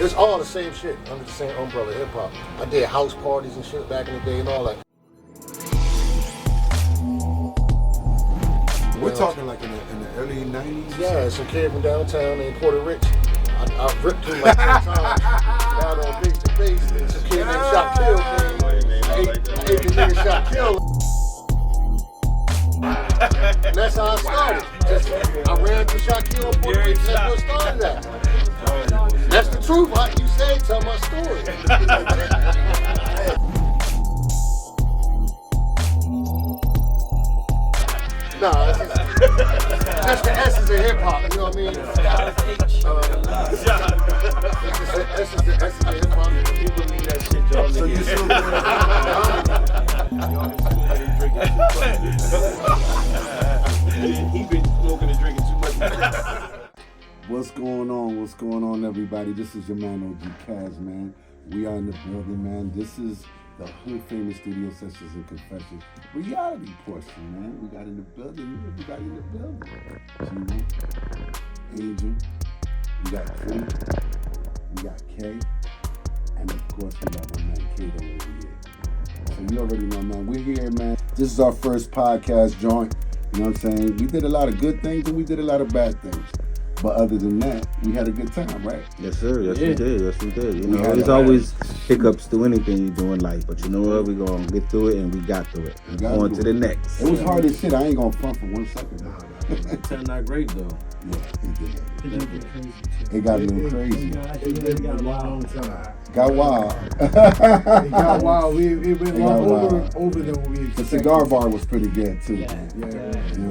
It's all the same shit under the same umbrella, hip hop. I did house parties and shit back in the day and all that. We're talking like in the early 90s? Yeah, some kid from downtown named Porter Rich. I ripped him like 10 times. Got on face to face. And some kid named Shot Kill came. I ate the nigga Shot Kill. And that's how I started. I ran to Shot Kill on Porter Rich. That's what started that. That's the truth. Like you say, tell my story. Nah, that's the essence of hip hop, you know what I mean? That's the essence of hip hop. You believe that shit, y'all. So you still He been smoking and drinking too much. What's going on? What's going on, everybody? This is your man, OG Kaz, man. We are in the building, man. This is the Hood Famous Studio Sessions and Confessions reality portion, man. We got in the building, everybody in the building. Gino, Angel, we got Queen, we got Kay, and of course we got my man Kato over here. So you already know, man, we're here, man. This is our first podcast joint, you know what I'm saying? We did a lot of good things and we did a lot of bad things. But other than that, we had a good time, right? Yes, sir. Yes, we did. Yes, we did. You know, there's always hiccups to anything you do in life, but you know what? We're going to get through it, and we got through it. On to the next. It was hard as shit. I ain't going to front for 1 second. It turned out great, though. Yeah, it did. It got a little crazy. It got wild. Got wild. It got wild. It went over than what we expected. The cigar bar was pretty good, too. Yeah. You know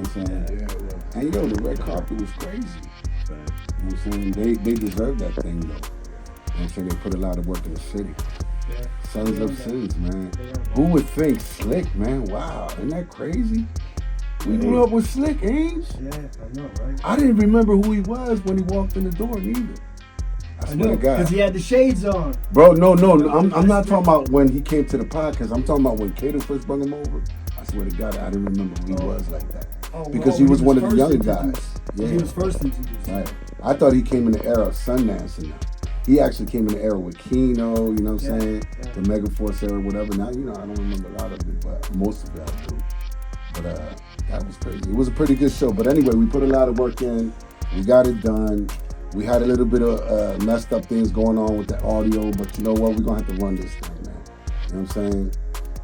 what I'm saying? Yeah. And, yo, the red carpet was crazy. You know what I'm saying? They deserve that thing, though. You know what I'm saying? They put a lot of work in the city. Yeah. Sons of Sins, man. Who would think Slick, man? Wow, isn't that crazy? We grew up with Slick, Ainge. Yeah, I know, right? I didn't remember who he was when he walked in the door, neither. I swear to God. Because he had the shades on. Bro, no. I'm not talking about when he came to the podcast. I'm talking about when Kato first brought him over. I swear to God, I didn't remember who he was like that. Because he was one of the young guys. Yeah. He was first introduced. Right. I thought he came in the era of Sundance and that. He actually came in the era with Keno, you know what I'm saying? Yeah. The Megaforce era, whatever. Now, you know, I don't remember a lot of it, but most of it I do. But that was crazy. It was a pretty good show. But anyway, we put a lot of work in. We got it done. We had a little bit of messed up things going on with the audio, but you know what? We're going to have to run this thing, man. You know what I'm saying?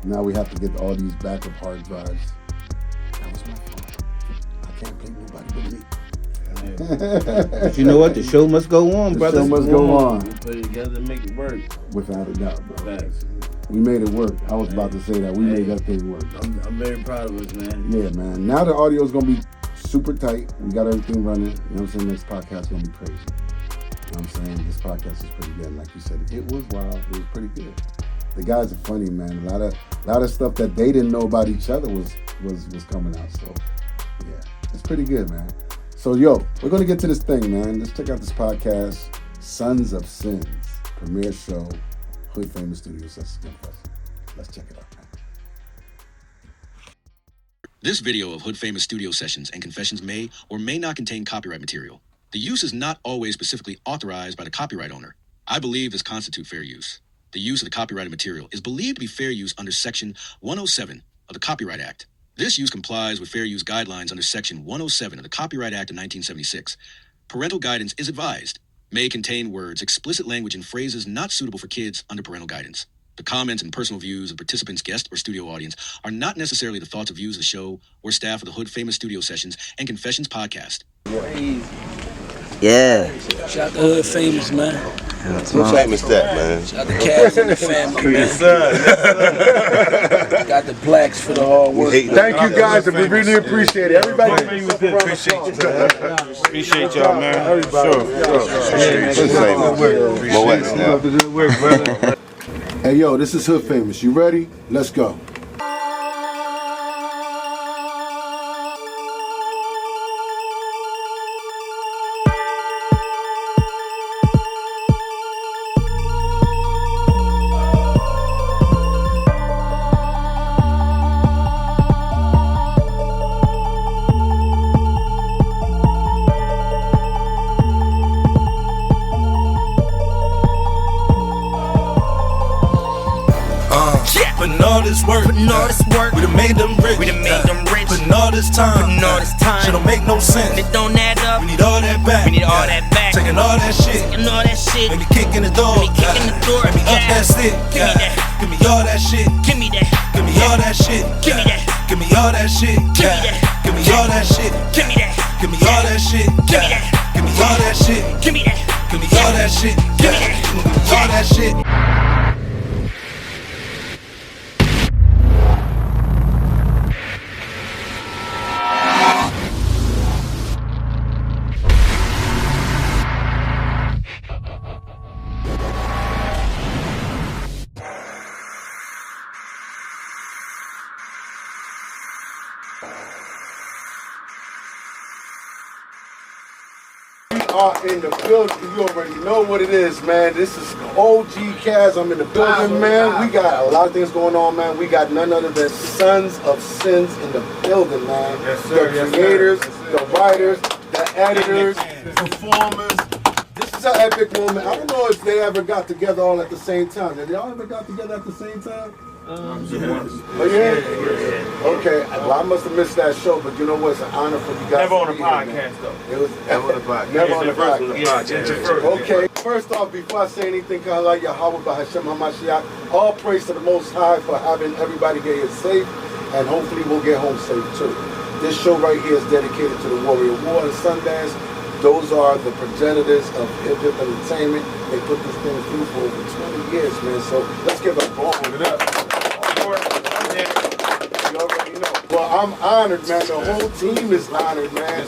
Now we have to get all these backup hard drives. That was my fault. I can't blame nobody but me. But you know what? The show must go on, brother. The show must go on. We put it together and make it work. Without a doubt, bro. Facts. We made it work. I was about to say that. We made that thing work. I'm very proud of us, man. Yeah, man. Now the audio is going to be super tight. We got everything running. You know what I'm saying? Next podcast is going to be crazy. You know what I'm saying? This podcast is pretty good. Like you said, it was wild. It was pretty good. The guys are funny, man. A lot of stuff that they didn't know about each other was coming out. So, yeah. It's pretty good, man. So, yo, we're going to get to this thing, man. Let's check out this podcast, Sons of Sins, premiere show, Hood Famous Studio Sessions. Let's check it out, man. This video of Hood Famous Studio Sessions and Confessions may or may not contain copyright material. The use is not always specifically authorized by the copyright owner. I believe this constitutes fair use. The use of the copyrighted material is believed to be fair use under Section 107 of the Copyright Act. This use complies with fair use guidelines under Section 107 of the Copyright Act of 1976. Parental guidance is advised. May contain words, explicit language, and phrases not suitable for kids under parental guidance. The comments and personal views of participants, guests, or studio audience are not necessarily the thoughts or views of the show or staff of the Hood Famous Studio Sessions and Confessions podcast. Yeah. Shout out to Hood Famous, man. Who famous that, man? Shout out to Kaz and the family, man. Yes, sir. Got the blacks for the hard work. Thank you, guys. We really appreciate it. Everybody, Appreciate you, man. Appreciate y'all, man. Sure. Hey, yo, this is Hood Famous. You ready? Let's go. Putting all this work, we done made them rich. Putting all this time, shit don't make no sense. It don't add up. We need all that back. Taking all that shit. Make me kick in the door. Let me up that stick. Give me all that shit. Give me that. Give me all that shit. Give me that. Give me all that shit. Give me that. Give me all that shit. Give me that. Give me all that shit. Give me that. Give me all that shit. Give me that. Give me all that shit. Give me that. Give me all that shit. Are in the building. You already know what it is, man. This is OG Kaz. I'm in the building, man. We got a lot of things going on, man. We got none other than Sons of Sins in the building, man. Yes, sir. The creators, the writers, the editors, performers. This is an epic moment. I don't know if they ever got together all at the same time. Did y'all ever got together at the same time? Oh, yeah? Okay, well, I must have missed that show, but you know what? It's an honor for you guys. Never on a to be podcast, here, though. It was Never on a podcast. Never on a First podcast. Okay, first off, before I say anything, kind of like Yahweh Bahashem HaMashiach, all praise to the Most High for having everybody get here safe, and hopefully we'll get home safe too. This show right here is dedicated to the Warrior War and Sundance. Those are the progenitors of hip-hop entertainment. They put this thing through for over 20 years, man. So let's give a ball with it up. You already know. Well, I'm honored, man. The whole team is honored, man.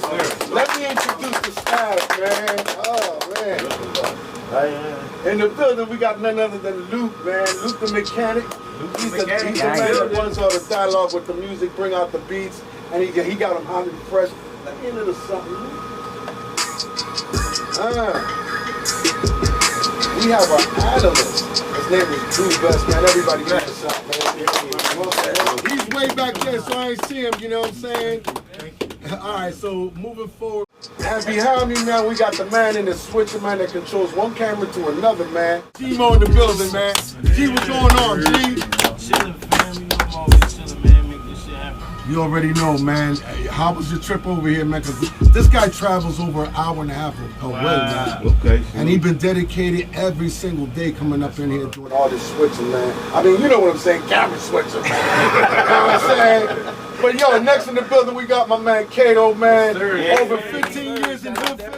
Let me introduce the staff, man. Oh, man. In the building, we got none other than Luke, man. Luke the mechanic. He's the man that runs all the dialogue with the music, bring out the beats, and he got them hot and fresh. Let me into something. We have our analyst. His name is Drew Best, man. Everybody give us a shot, man. He's way back there, so I ain't see him, you know what I'm saying? Alright, so moving forward. And behind me, man, we got the man in the switcher, man, that controls one camera to another, man. G-Mo in the building, man. G, what's going on, G? Chillin', fam. You know I'm always chillin', man. Make this shit happen. You already know, man. How was your trip over here, man? Because this guy travels over an hour and a half away, man. Okay. And he's been dedicated every single day coming up in here doing all this switching, man. I mean, you know what I'm saying, camera switching, man. You know what I'm saying? But yo, next in the building, we got my man Kato, man. Over 15 years in hip-hop. Over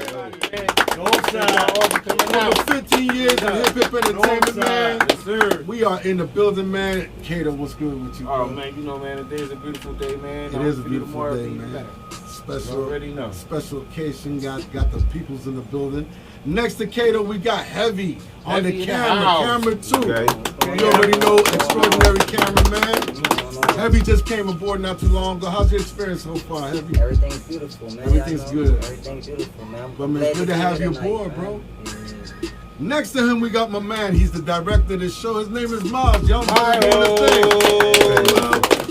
15 years in hip-hop entertainment, man. Yes, sir. We are in the building, man. Kato, what's good with you, bro? Oh, man, you know, man, today is a beautiful day, man. It is a beautiful day, man. Special occasion, got the peoples in the building. Next to Kato, we got Heavy on the camera too. Okay. You already know, extraordinary cameraman. Heavy just came aboard not too long ago. How's your experience so far, Heavy? Everything's beautiful, man. Everything's good. Everything's beautiful, man. But man, it's good to have you aboard, bro. Next to him, we got my man. He's the director of this show. His name is Miles. Young man doing the thing.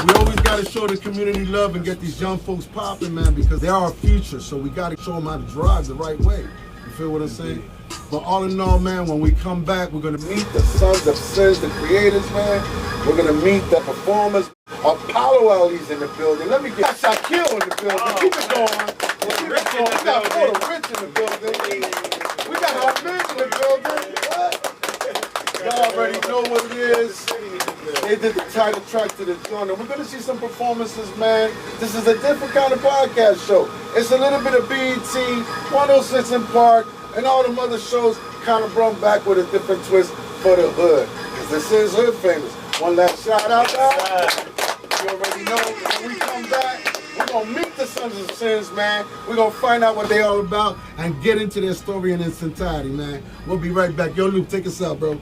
We always got to show the community love and get these young folks popping, man, because they are our future. So we got to show them how to drive the right way. You feel what I'm saying? But all in all, man, when we come back, we're going to meet the Sons of Sins, the creators, man. We're going to meet the performers. Apollo Ali's in the building. Let me get Shaquille in the building. Keep it going. Keep it going. We got Puerto Rich in the building. We got our men in the building. What? Y'all already know what it is. They did the title track to the joint. And we're going to see some performances, man. This is a different kind of podcast show. It's a little bit of BET, 106 in Park, and all them other shows kind of brought back with a different twist for the hood. Because this is Hood Famous. One last shout out, guys. You already know, when we come back, we're going to meet the Sons of Sins, man. We're going to find out what they all about and get into their story in its entirety, man. We'll be right back. Yo, Luke, take us out, bro.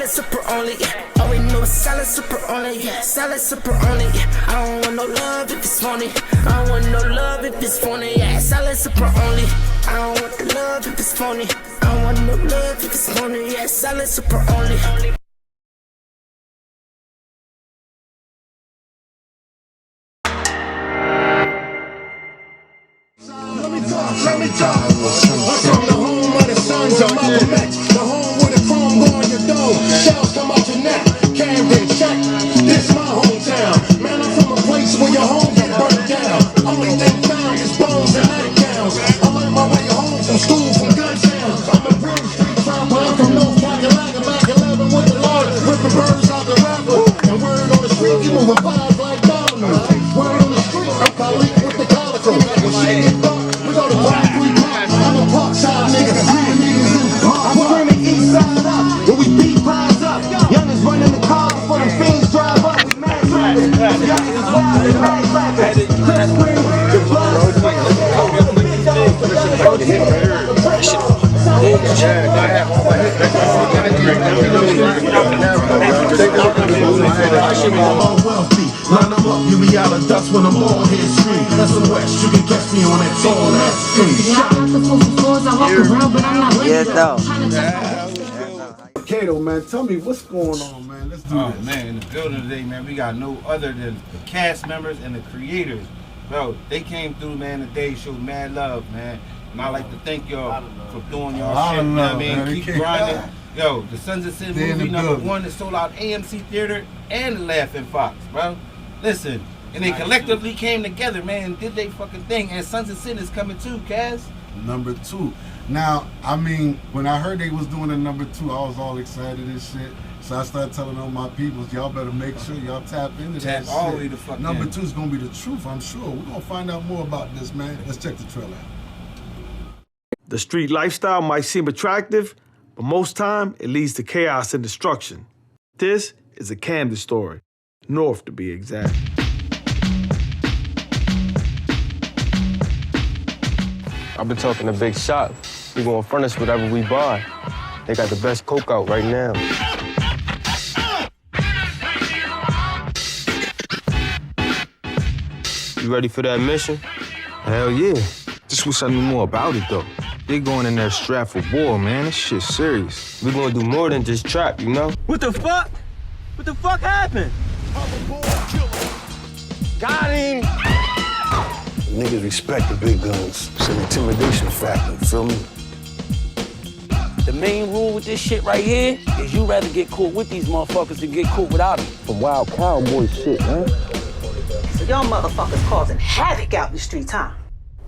Super only, already know it's solid super only, solid super only. I don't want no love if it's phony. I don't want no love if it's phony. Yeah, solid super only. I don't want the love if it's phony. I don't want no love if it's phony. Yeah, solid super only. Let me talk. I'm from the home of the sons of Malcolm X. The home where the chrome go on your dome. Shells come out your neck. Camden, check. This my hometown. Man, I'm from a place where your home get burnt down. Only thing found is bones and nightgowns. I learned my way home from school, from gun sounds. I'm a real street trapper. I'm from North Carolina, Mac 11 with the Lord. Ripping birds out the rapper. And word on the street, you moving vibes like dominoes. Word on the street, I'm Khalik with the calico. When shit get dark, we go to Black Creek. I'm a Parkside nigga, real niggas in I'm screaming east side up, when we beat pies up. Youngest running the cars before them fiends drive up. We mad rapping, youngest is wild and mad rapping. Chris Green, the blood is line them up, you be out of dust when I'm all head scream. That's the West, you can catch me on that tall ass screen. Kato, man, tell me what's going on, man. Let's do this. Man, in the building today, man, we got no other than the cast members and the creators. Bro, they came through, man, today, showed mad love, man. And I'd like to thank y'all for doing y'all shit, you know what I mean? Keep grinding. Yo, the Sons of Sin movie #1 that sold out AMC Theater and the Laughing Fox, bro. Listen, and they collectively came together, man, and did they fucking thing. And Sons of Sin is coming too, Kaz. #2. Now, I mean, when I heard they was doing a #2, I was all excited and shit. So I started telling all my peoples, y'all better make sure y'all tap into that shit. All the way the fuck #2 is gonna be the truth, I'm sure. We're gonna find out more about this, man. Let's check the trailer out. The street lifestyle might seem attractive, but most time it leads to chaos and destruction. This is a Camden story, North to be exact. I've been talking to Big Shot. We gonna furnish whatever we buy. They got the best coke out right now. You ready for that mission? Hell yeah. Just wish I knew more about it though. They going in there strapped for war, man. This shit's serious. We gonna do more than just trap, you know? What the fuck? What the fuck happened? Got him! Niggas respect the big guns. It's an intimidation factor, you feel me? The main rule with this shit right here is you rather get caught with these motherfuckers than get caught without them. Some wild cowboy shit, man. So y'all motherfuckers causing havoc out in the streets, huh?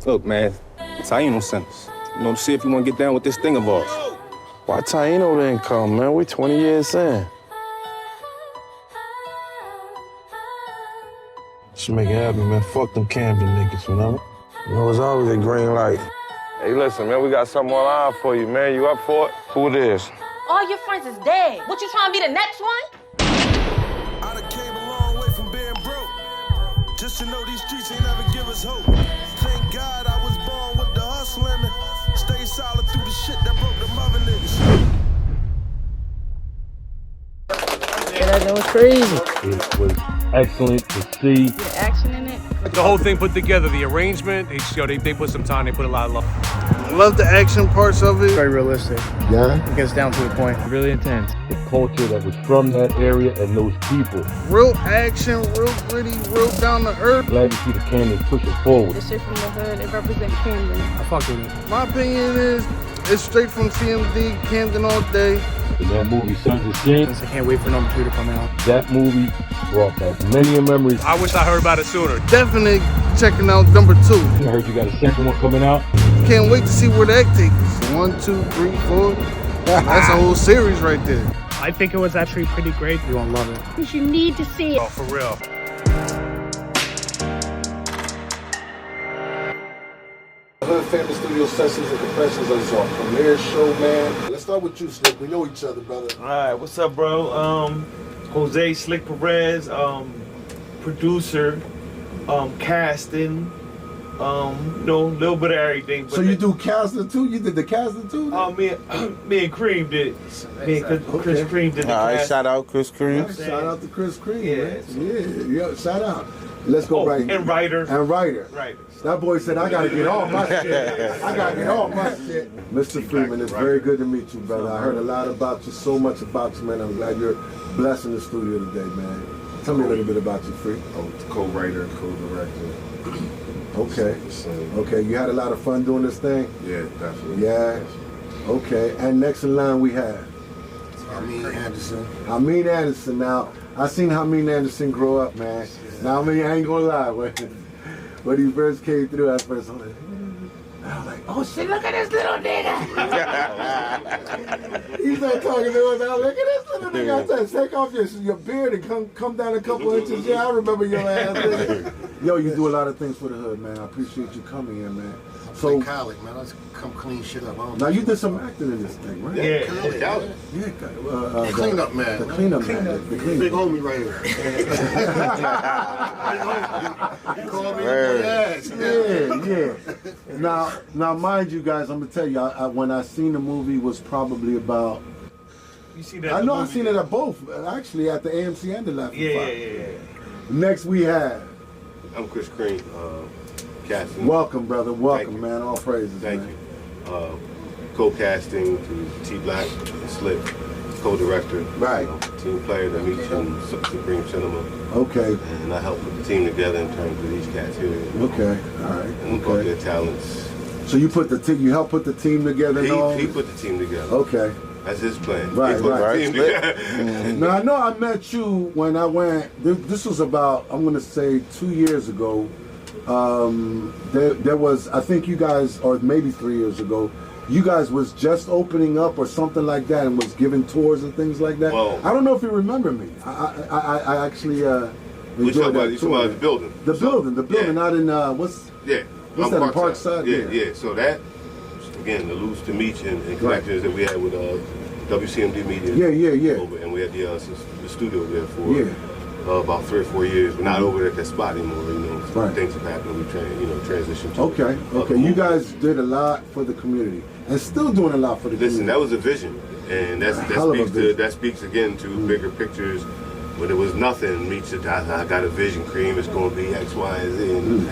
Look, man, Taino sent us. You know, to see if you want to get down with this thing of ours. Why Taino didn't come, man? We 20 years in. Should make it happen, man. Fuck them Camden niggas, you know? You know, it's always a green light. Hey, listen, man, we got something on line for you, man. You up for it? Who it is? All your friends is dead. What, you trying to be the next one? I done came a long way from being broke. Just to know these streets ain't never give us hope. Thank God I was born with the hustling and stay solid through the shit that broke the mother niggas. That was crazy. It was excellent to see. The action in it. The whole thing put together, the arrangement, they put some time, they put a lot of love. I love the action parts of it. Very realistic. Yeah. It gets down to the point. Really intense. The culture that was from that area and those people. Real action, real gritty, real down to earth. Glad to see the Camden push it forward. This shit from the hood, it represents Camden. I fuck with it. My opinion is, it's straight from CMD, Camden all day. And that movie, Sons of Sin. I can't wait for #2 to come out. That movie brought back many memories. I wish I heard about it sooner. Definitely checking out #2. I heard you got a second one coming out. Can't wait to see where that takes us. 1, 2, 3, 4. That's a whole series right there. I think it was actually pretty great. You're gonna love it. You need to see it. Oh, for real. Hood Famous Studio Sessions and Confessions is our premiere show, man. Let's start with you, Slick. We know each other, brother. All right, what's up, bro? Jose Slick Perez, producer, casting, you know, a little bit of everything. But so you do casting too? You did the casting too? Me and Cream did. Me and Chris Cream did the All right, casting. shout out Chris Cream. Shout out to Chris Cream, Yeah. man. Yeah, shout out. Let's go right. And writer. And writer. Right. That boy said, I gotta get all my shit. I gotta get all my shit. Mr. Freeman, it's very good to meet you, brother. I heard a lot about you, so much about you, man. I'm glad you're blessed in the studio today, man. Tell me a little bit about you, Free. I'm co-writer, co-director. Okay. Okay, you had a lot of fun doing this thing? Yeah, definitely. Yeah. Okay, and next in line we have Hameen Anderson. Hameen Anderson. Now, I seen Hameen Anderson grow up, man. Now, I mean, I ain't gonna lie. When he first came through, I was like, oh shit, look at this little nigga. He started talking to us, now look at this little nigga. I said, take off your beard and come down a couple inches. Yeah, I remember your ass. Nigga. Yo, you do a lot of things for the hood, man. I appreciate you coming here, man. So, college, man, let's come clean shit up. Now you did some acting in this thing, right? Yeah, the cleanup man. The cleanup man. The cleanup. Big homie right here. He called me the ass. Yeah. Now, mind you guys, I'm gonna tell you, when I seen the movie was probably about. You see that? I know I seen it at both, actually, at the AMC and the Laughing Fire. Yeah. Next we have. I'm Chris Cream. Casting. Welcome, brother. Welcome, man. All praises. Thank you. Co-casting to T Black and Slick, co-director. Right. Team player to meet you in Supreme Cinema. Okay. And I help put the team together in terms of these cats here. Okay. All right. And look at their talents. So you help put the team together. He put the team together. Okay. That's his plan. Right. Mm-hmm. Now I know I met you when I went. This was about, I'm gonna say 2 years ago. There was, I think you guys, or maybe 3 years ago, you guys was just opening up or something like that and was giving tours and things like that. Well, I don't know if you remember me. I actually enjoyed that tour. The building. The building out in, what's that, in Parkside? Yeah. So that, again, alludes to Meech and connections that we had with WCMD Media. Yeah. And we had the studio there for about 3 or 4 years. We're not over at that spot anymore, Things have happened. We transitioned to Okay. You guys did a lot for the community and still doing a lot for the community. Listen, that was a vision. And that speaks again to bigger pictures. When it was nothing, Meech said, I got a vision, Cream, it's going to be X, Y, and Z. And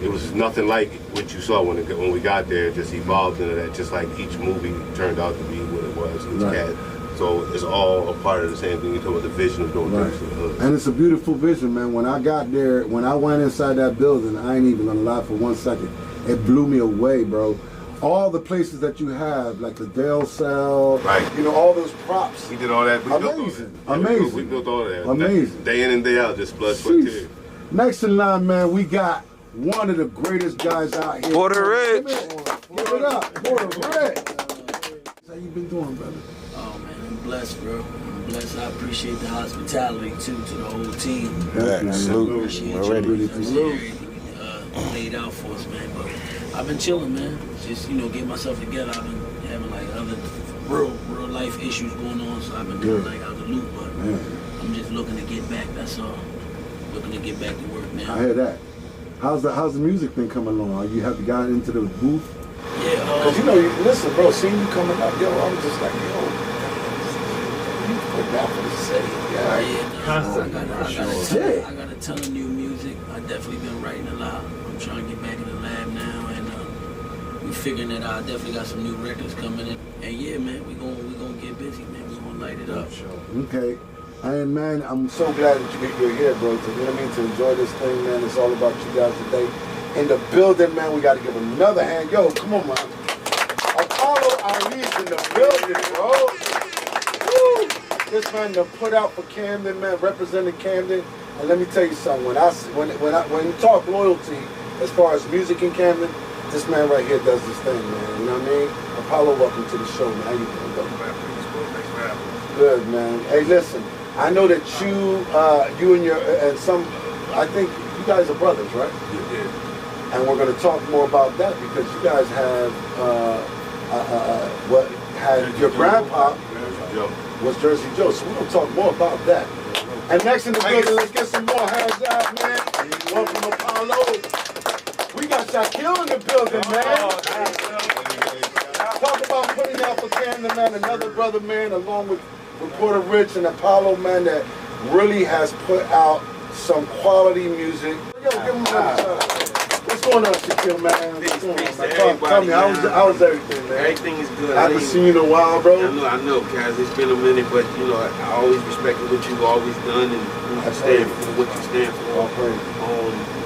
it was nothing like what you saw when we got there. It just evolved into that, just like each movie turned out to be what it was, each cat. So it's all a part of the same thing. You talk about the vision of doing things for the hood. And it's a beautiful vision, man. When I got there, when I went inside that building, I ain't even gonna lie for 1 second. It blew me away, bro. All the places that you have, like the Dale cell, all those props. We did all that. Amazing. We built all that. Amazing. Day in and day out, just blood, sweat, tears. Next in line, man, we got one of the greatest guys out here. Puerto Rich. Give it up, Puerto Rich. How you been doing, brother? Oh man, I'm blessed, bro. I'm blessed. I appreciate the hospitality too to the whole team. Salute. Appreciate We're ready. everything laid out for us, man. But I've been chilling, man. Just getting myself together. I've been having like other real life issues going on, so I've been kind of out the loop. But I'm just looking to get back. That's all. Looking to get back to work now. I hear that. How's the music been coming along? You have gotten into the booth? Yeah. Cause listen, bro. Seeing you coming up, yo, I was just like, yo. Down for the city. I got a ton of new music. I definitely been writing a lot. I'm trying to get back in the lab now, and we figuring that out. I definitely got some new records coming in. And yeah, man, we gonna get busy, man. We gonna light it up. Okay. And man, I'm so glad that you're here, bro. To enjoy this thing, man. It's all about you guys today. In the building, man, we got to give another hand. Yo, come on, man. Apollo Ali's in the building, bro. Woo! This man to put out for Camden, man, representing Camden. And let me tell you something. When you talk loyalty, as far as music in Camden, this man right here does this thing, man. You know what I mean? Apollo, welcome to the show, man. How you doing, bro? Thanks for having me. Good, man. Hey, listen. I know that you and I think you guys are brothers, right? Yeah. And we're going to talk more about that because you guys have your grandpa was Jersey Joe. So we're going to talk more about that. And next in the building, let's get some more hands out, man. Welcome, Apollo. We got Shaquille in the building, man. Talk about putting out for Camden, man. Another brother, man, along with Puerto Rich and Apollo, man, that really has put out some quality music. Yo, give him another shout. What's going on, Shaquille, man? What's going on, man? Tell me, how's everything, man? Everything is good. I haven't seen you in a while, bro. I know, Kaz. It's been a minute, but you know, I always respected what you've always done and who you stand for, what you stand for.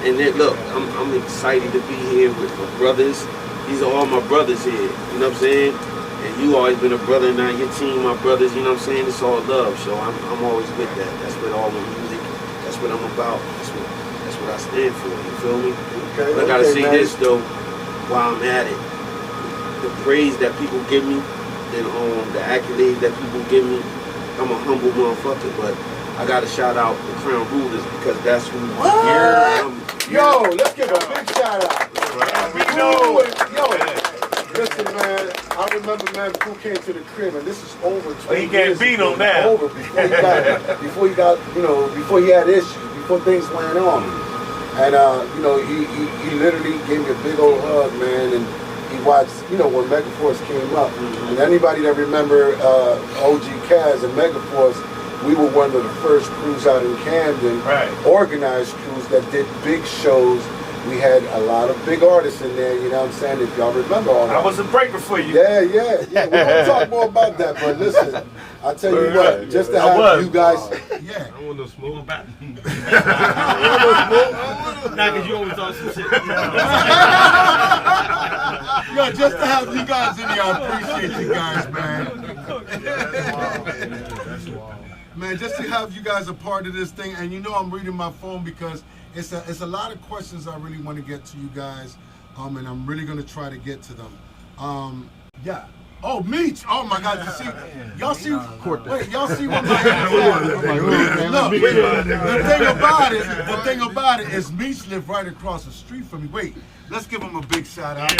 And then, look, I'm excited to be here with my brothers. These are all my brothers here. You know what I'm saying? And you always been a brother, now your team, my brothers. You know what I'm saying? It's all love. So I'm always with that. That's what all the music. That's what I'm about. That's what I stand for. You feel me? Okay, but I gotta say this though, while I'm at it, the praise that people give me, and the accolades that people give me, I'm a humble motherfucker, but I gotta shout out the Crown Rulers because that's who. Yo, let's give a big shout out. Listen, man, I remember, man, before he came to the crib, and this is over 20 he can't beat him now. Over before he got, before he had issues, before things went on. And, he literally gave me a big old hug, man, and he watched, when Megaforce came up. And anybody that remember OG Kaz and Megaforce, we were one of the first crews out in Camden, organized crews that did big shows. We had a lot of big artists in there, you know what I'm saying? If y'all remember all that. I was a breaker for you. Yeah. We're going to talk more about that, but listen, I tell you what, just to have you guys... I want no smoke. Nah, because you always talk some shit. Yo, just to have you guys in here, I appreciate you guys, man. That's wild. Man, just to have you guys a part of this thing, and I'm reading my phone because it's a lot of questions I really want to get to you guys, and I'm really gonna try to get to them. Yeah. Oh, Meech! Oh my God! You see, y'all see? Wait, y'all see what my hands are? Look, the thing about it is Meech live right across the street from me. Wait, let's give him a big shout out.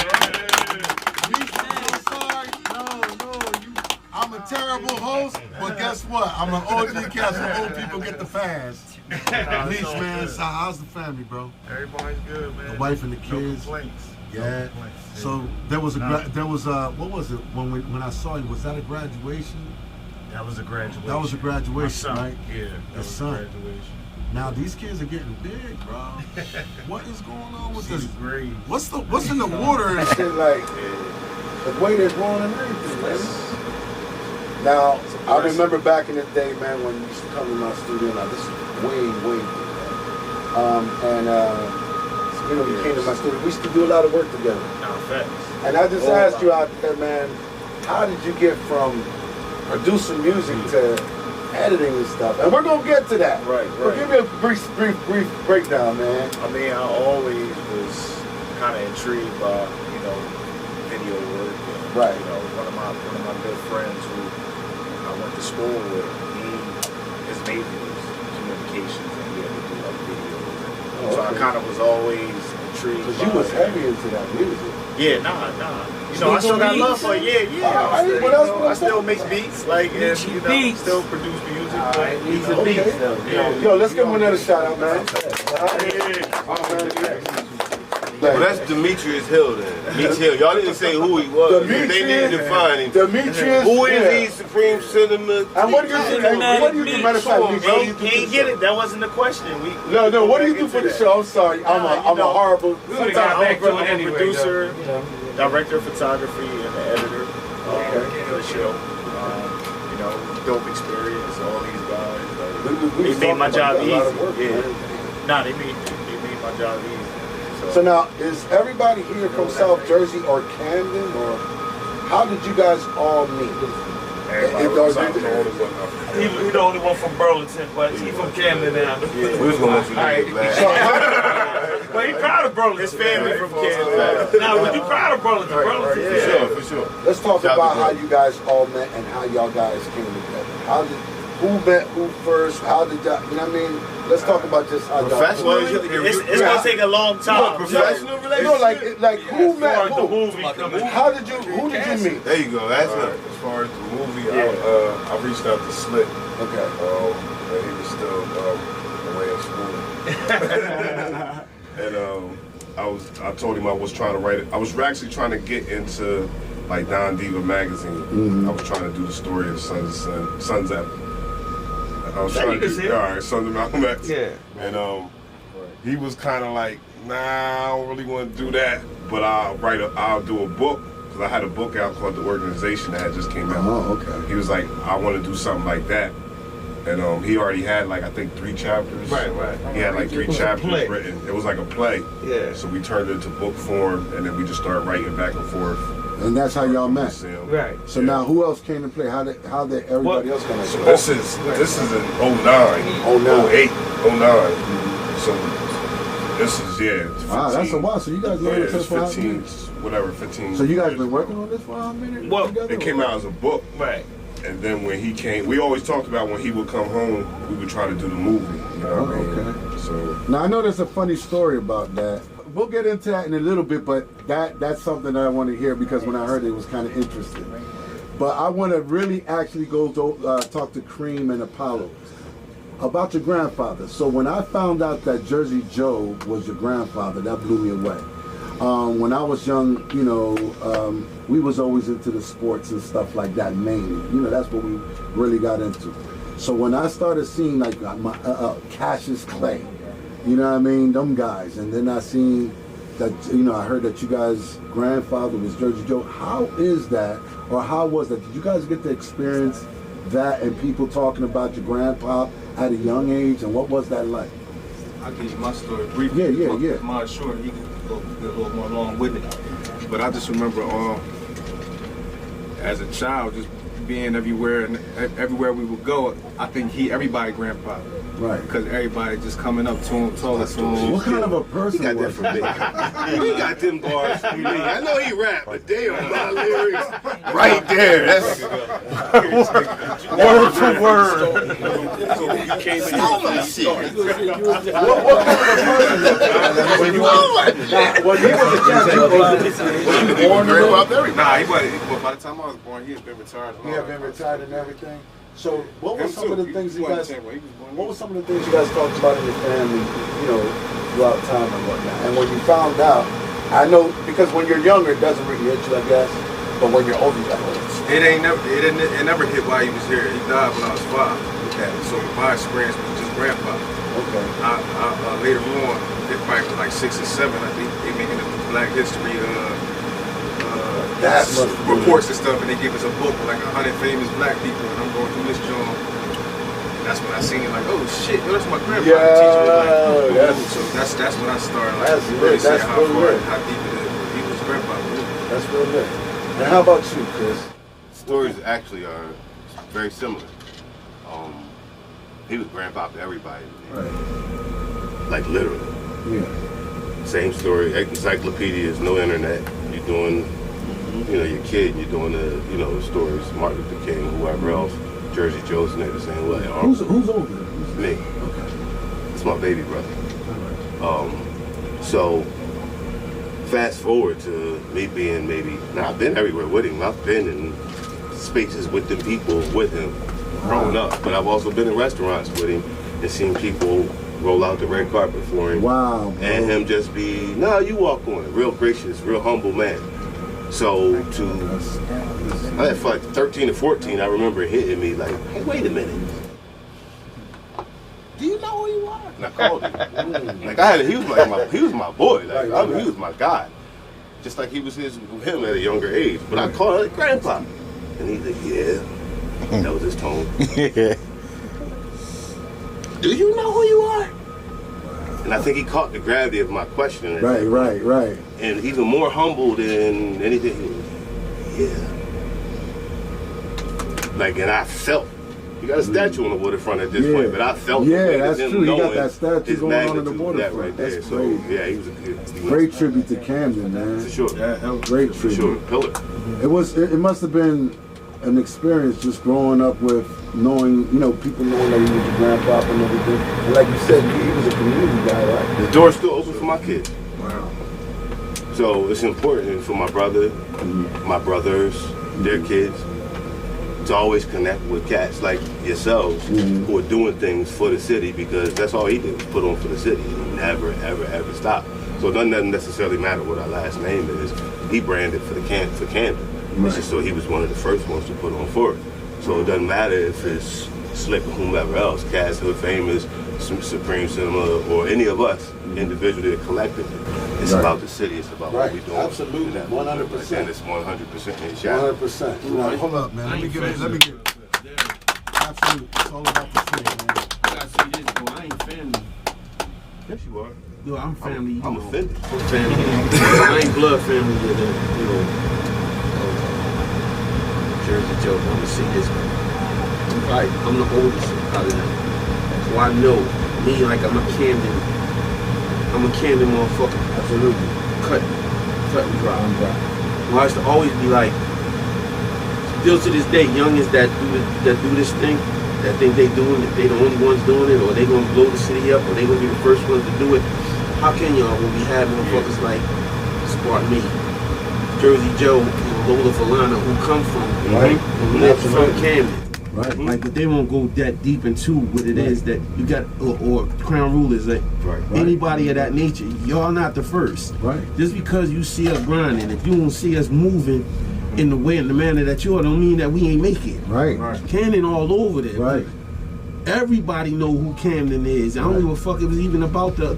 Meech, I'm sorry. I'm a terrible host, but guess what? I'm an OG cast where old people get the fast. Meech, man, so how's the family, bro? Everybody's good, man. The wife and the kids. No complaints. Yeah. So there was what was it when I saw you? Was that a graduation? That was a graduation. That was a graduation, right? Yeah, that was a graduation. Now these kids are getting big, bro. What is going on with this? Grades. What's in the water and shit, like the way they're growing and everything, man. Now, I remember back in the day, man, when you used to come to my studio. Now, this is way you came to my studio. We used to do a lot of work together. And I just asked you out there, man, how did you get from producing music to editing and stuff? And we're going to get to that. Right. But give me a brief breakdown, man. I mean, I always was kind of intrigued by, video work. And, right. One of my good friends who I went to school with, his major was communications, and he had to do videos. So I kind of was always intrigued. Because you was heavy into that music. Yeah, nah. I still got love for it. Yeah. I still make beats, still produce music. Yo, let's give him another shout out, man. Well, that's Demetrius Hill then. Meech Hill. Y'all didn't say who he was. They didn't define him. Demetrius. Who is he? Supreme Cinema. And what do you do? Matter of fact, he ain't get it. That wasn't the question. No. What do you do for the show? I'm sorry. I'm a horrible. I'm a producer, director of photography, and the editor for the show. Dope experience. All these guys. They made my job easy. They made my job easy. So now, is everybody here from South Jersey or Camden, or how did you guys all meet? He's the only one from Burlington, but he's from Camden now. We was going to let you back. But he's proud of Burlington. His family from Camden. Now, would you proud of Burlington? For sure. Let's talk about how you guys all met and how y'all guys came together. Who met who first? How did y'all, you know what I mean? Let's talk about just how y'all. It's going to take a long time. Professional relationship? No, like who met who? How did who did you meet? There you go. That's as far as the movie, I reached out to Slick. Okay. And he was still away at school. And I told him I was trying to write it. I was actually trying to get into like Don Diva magazine. I was trying to do the story of Sun's Ep. I was trying to do, all right, Sons of Malcolm X. Yeah. And he was kind of like, nah, I don't really want to do that, but I'll do a book, because I had a book out called The Organization that had just came out. Oh, okay. He was like, I want to do something like that. And he already had like, I think 3 chapters. Right. He had like 3 chapters written. It was like a play. Yeah. So we turned it into book form, and then we just started writing back and forth. And that's how y'all met. Right. So now, who else came to play? How did everybody else come to So play? this is in 09, 08, 09. So this is 15, wow, that's a while. So you guys been working for 15, whatever, 15. So you guys been working on this for how many? Well, it came out as a book. Right. And then when he came, we always talked about when he would come home, we would try to do the movie. You know what I mean? Okay. So now I know there's a funny story about that. We'll get into that in a little bit, but that's something that I want to hear, because when I heard it was kind of interesting. But I want to really actually go talk to Cream and Apollo about your grandfather. So when I found out that Jersey Joe was your grandfather, that blew me away. When I was young, you know, we was always into the sports and stuff like that mainly. You know, that's what we really got into. So when I started seeing like Cassius Clay, you know what I mean, them guys, and then I seen that, you know, I heard that you guys' grandfather was Jersey Joe. How is that, or how was that? Did you guys get to experience that and people talking about your grandpa at a young age, and what was that like? I'll give you my story briefly. Yeah. Mine short, you can go a little more along with it. But I just remember as a child, just being everywhere, and everywhere we would go, I think everybody grandpa. Right. Because everybody just coming up to him, talking to him. What kind of a person got was that from me. He got them bars from me. I know he rap, but they are my lyrics right there. That's word for word. So you came in my shit. What kind of a person? When he was a child, he was great about everything. Nah, he wasn't. But by the time I was born, he had been retired. He had been retired and everything. So what were some of the things you guys? What were some of the things you guys talked about in your family? You know, throughout time and whatnot. And when you found out, I know because when you're younger, it doesn't really hit you, I guess. But when you're older, you got it never hit while he was here. He died when I was 5. Okay. So my experience was just grandpa. Okay. I later on, it probably was like 6 or 7. I think they making a Black History reports and stuff, and they give us a book with like 100 famous black people, and I'm going through this joint. That's when I seen it, like, oh shit, that's my grandfather teacher. Like, so that's when I started like really seeing how deep it is. He was grandfather. That's real lit. And how about you, Chris? Stories actually are very similar. He was grandpa to everybody. Right. Like literally. Yeah. Same story. Encyclopedias, no internet. You're doing, you know, your kid, you're doing the stories, Martin Luther King, whoever else, Jersey Joe's in there the same way. Who's older? Me. Okay. It's my baby brother. So fast forward to me being I've been everywhere with him. I've been in spaces with them people with him growing up, but I've also been in restaurants with him and seen people roll out the red carpet for him. Wow. Bro. And him just be, no, you walk on it. Real gracious, real humble man. So I for like 13 or 14, I remember it hitting me like, hey, wait a minute. Do you know who you are? And I called him. Like he was my boy. Like he was my guy. Just like he was him at a younger age. But I called him grandpa. And he's like, yeah. That was his tone. Do you know who you are? And I think he caught the gravity of my question. Right. And even more humble than anything, he was, yeah. Like, and I felt. You got a statue on the waterfront at this point, but I felt that's true. You got that statue going on in the waterfront. Right there. That's so, great. yeah, he was a good. Great tribute to Camden, man. For sure. Great tribute. For sure. Pillar. It must have been an experience just growing up with knowing, people knowing that he was your grandpa and everything. And like you said, he was a community guy, right? The door's still open for my kids. Wow. So it's important for my brother, my brothers, their kids, to always connect with cats like yourselves who are doing things for the city, because that's all he did was put on for the city. He never, ever, ever stopped. So it doesn't necessarily matter what our last name is. He branded for Camden. It's just so he was one of the first ones to put on for it. So it doesn't matter if it's Slick or whomever else, Cass, Hood Famous, Supreme Cinema, or any of us individually or collectively. It's about the city. It's about what we're doing. Absolutely, 100%. And it's 100% in shot. 100%. Right. Hold up, man. Let me get. Absolutely. It's all about the city, man. I gotta say this, boy. I ain't family. Yes, you are. No, I'm family. I'm offended. I'm family. I ain't blood family with that, Jersey Joe. I'm gonna say this, man. I'm the oldest out of them. So I know me, like I'm a Camden motherfucker. Absolutely. Cut and dry. Well, I used to always be like, still to this day, youngins that do this thing, that think they doing it, they the only ones doing it, or they gonna blow the city up, or they gonna be the first ones to do it. How can y'all when we have motherfuckers like Spartan Me, Jersey Joe, and Lola Falana who come from, who live from Camden? Right. Like, but they won't go that deep into what it is that you got, or Crown Rulers, like anybody of that nature. Y'all not the first. Right. Just because you see us grinding, if you don't see us moving in the way, in the manner that you are, don't mean that we ain't make it. Right. Camden all over there. Right. Everybody know who Camden is. I don't give a fuck if it was even about the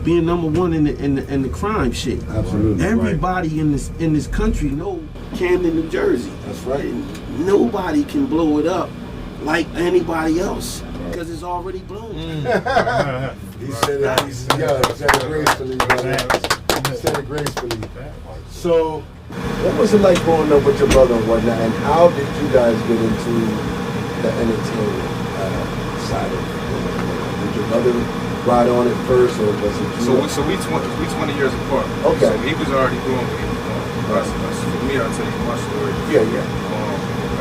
being number one in the crime shit. Absolutely. Everybody in this country know Camden, New Jersey. That's right. And nobody can blow it up like anybody else because it's already blown. He said it. He said it gracefully, brother. He said it gracefully. So, what was it like growing up with your brother and whatnot, and how did you guys get into the entertainment side of it? Did your brother ride on it first, or was it you? So we 20 years apart. Okay. So he was already doing what he was doing. For me, I'll tell you my story. Yeah.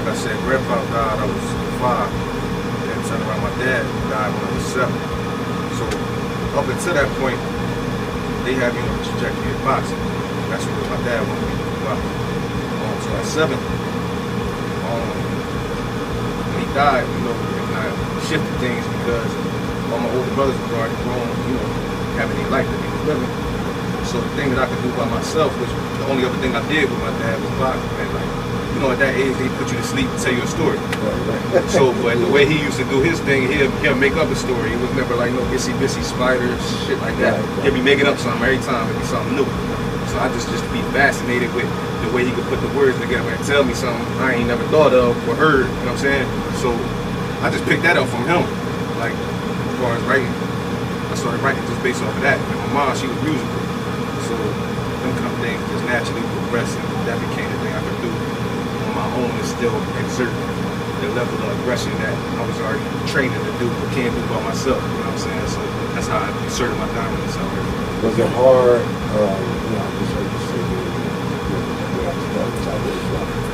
Like I said, grandpa died, I was 5. And turn around, my dad died when I was 7. So up until that point, they had me on the trajectory of boxing. That's what my dad wanted me to do. So at 7, when he died, it kind of shifted things because all my older brothers were already grown, having their life that they was living. So the thing that I could do by myself, which the only other thing I did with my dad was boxing. And at that age, they put you to sleep and tell you a story. Right. So, but the way he used to do his thing, he'll make up a story. It was never like no itsy-bitsy spiders, shit like that. He'll be making up something every time. It'll be something new. So I just be fascinated with the way he could put the words together and tell me something I ain't never thought of or heard, you know what I'm saying? So I just picked that up from him. Like, as far as writing, I started writing just based off of that. And my mom, she was musical. So them kind of things just naturally progressed, and that became the thing I could do on my own and still exert the level of aggression that I was already training to do but can't do by myself, you know what I'm saying? So that's how I inserted my dominance out there. Was it hard,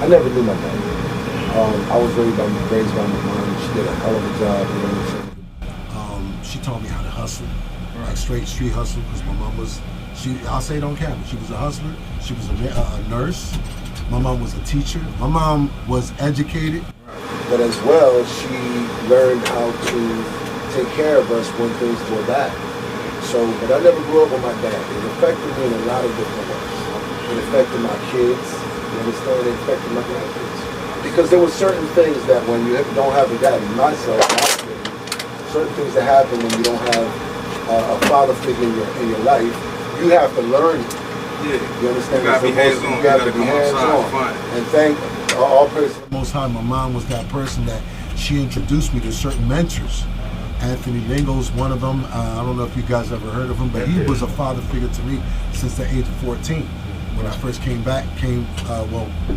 I never knew my dad. I was raised by my mom. She did a hell of a job, you know what I'm saying? She taught me how to hustle, like straight street hustle, because my mom was, I'll say it on camera, she was a hustler, she was a nurse, my mom was a teacher, my mom was educated, but as well, she learned how to take care of us when things were bad. So, but I never grew up with my dad. It affected me in a lot of different ways. It affected my kids, you understand? It affected my grandkids. Because there were certain things that when you don't have a dad, myself, certain things that happen when you don't have a father figure in your life, you have to learn it. Yeah. You understand? You gotta be hands-on. You have to be hands-on. And thank all praise to the Most High. My mom was that person that she introduced me to certain mentors. Anthony Lingo's one of them. I don't know if you guys ever heard of him, but he was a father figure to me since the age of 14. When I first came back,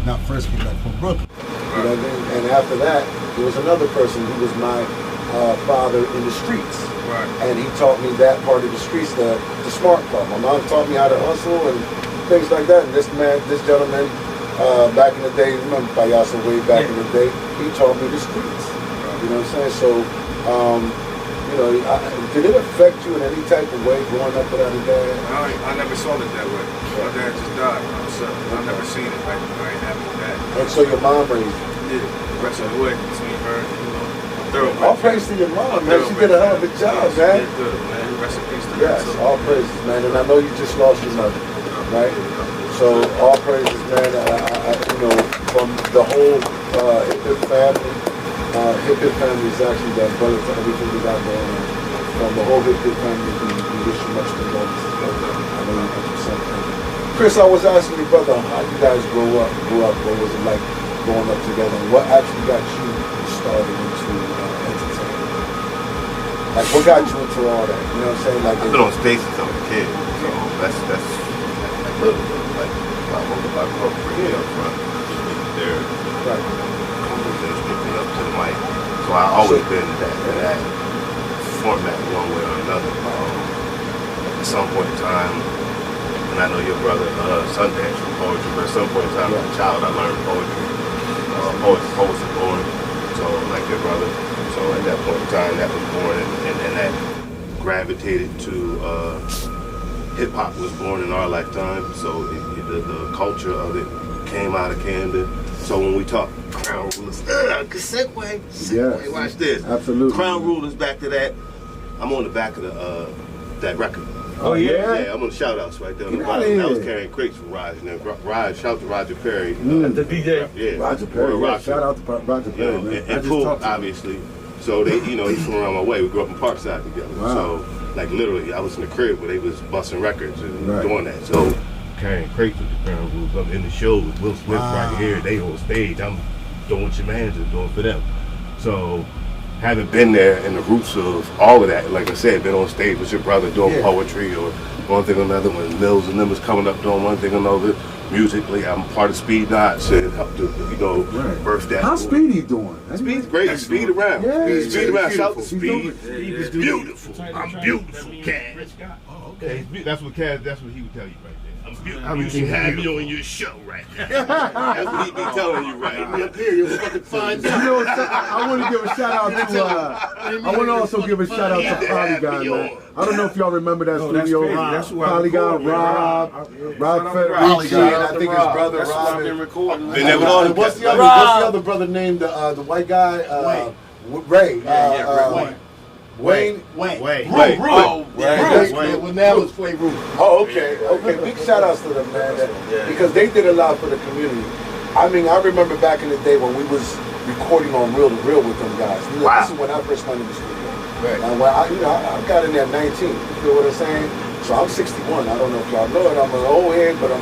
not first came back from Brooklyn. You know, and after that, there was another person who was my father in the streets. Right. And he taught me that part of the streets, the smart part. My mom taught me how to hustle and things like that. And this gentleman, back in the day, remember Payasa way back in the day, he taught me the streets. You know what I'm saying? So, did it affect you in any type of way growing up without a dad? I never saw it that way. My dad just died when I was 7. I never seen it like I ain't having a dad. And so your mom raised you? Yeah, the rest of the way between her and, all praise to your mom, man. She did a hell of a job, man. She did good, man. Rest in peace to yes, her. All praises, man. And I know you just lost your mother, right? So all praises, man. From the whole family Hip Hip family is actually the brother to everything we got going on. From the whole Hip Hip family, we wish you much condolences. I know you got your son. Chris, I was asking you, brother, how you guys grew up? What was it like growing up together? And what actually got you started into entertainment? Like, what got you into all that? You know what I'm saying? Like, I've been on stage since I was a kid, so that's little. Like, I grew up pretty up front, just there, composing, stripping up to the mic. So I always been in that format one way or another. At some point in time, and I know your brother Sundance from poetry, but at some point in time as a child I learned poetry. Poets are born, so like your brother. So at that point in time that was born and that gravitated to hip hop was born in our lifetime. So the culture of it came out of Camden. So when we talk Crown Rulers, segue, watch this. Absolutely. Crown Rulers, back to that. I'm on the back of that record. Oh, yeah? Yeah, I'm on the shout outs right there. I was carrying crates for Raj. And then Raj, shout out to Roger Perry. The DJ. Yeah. Roger Perry. Yeah, shout out to Roger Perry, man. And Poole, obviously. So they, he's from around my way. We grew up in Parkside together. Wow. So, like, literally, I was in the crib where they was busting records and doing that. So, carrying crates with the Crown Rules. I'm in the show with Will Smith right here. They on stage. I'm doing what your man's is doing for them. So, having been there in the roots of all of that, like I said, been on stage with your brother doing poetry or one thing or another, when Mills and them was coming up doing one thing or another, musically, I'm part of Speed Knots and helped to, birth that. How's Speedy doing? Speed's great. Speed around. Yeah. Speed around. Shout out to Speed. Speed. Beautiful. I'm beautiful, Cass. Oh, okay. That's what he would tell you right there. I'm beautiful. You should have me on your show right now. That's what he be telling you right now. Up here, you'll fucking find out. I want to give a shout out to. I want to also give a shout out to Polygon, man. I don't know if y'all remember that studio. Polygon, Rob Federici, I think his brother Rob. Been there with all What's the other brother named the white guy? Ray. Wayne. Well, now it's Play Root. Oh, okay. Big shout outs to them, man, because they did a lot for the community. I mean, I remember back in the day when we was recording on Reel to Reel with them guys. This is when I first went in the studio. Right. And when I got in there at 19. You feel what I'm saying? So I'm 61. I don't know if y'all know it. I'm an old head, but I'm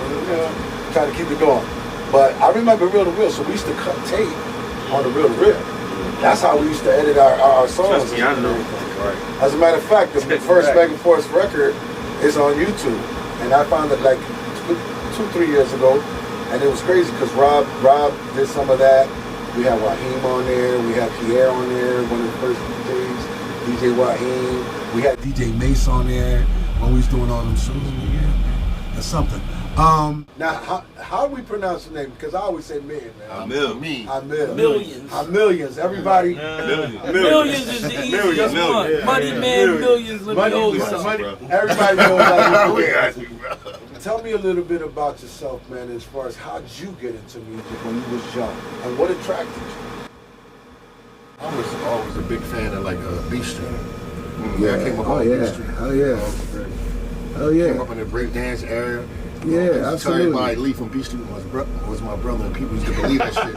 trying to keep it going. But I remember Reel to Reel, so we used to cut tape on the Reel to Reel. That's how we used to edit our songs. Trust me, I know. As a matter of fact, the first Megan Force record is on YouTube, and I found it like 2-3 years ago, and it was crazy because Rob did some of that. We had Raheem on there, we had Pierre on there, one of the first DJs, DJ Raheem. We had DJ Mace on there when we was doing all them shows. That's something. Now, how do we pronounce the name? Because I always say man. Amil. Millions. Everybody. Millions is the easiest one. Money Man, millions. Let me hold something. Everybody knows that. Tell me a little bit about yourself, man, as far as how did you get into music when you was young, and what attracted you? I was always a big fan of like Beat Street. Yeah. I came up on Beat Street. Oh yeah. Came up in the breakdance area. Yeah, absolutely. Everybody Lee from Beat Street was my brother, and people used to believe that shit.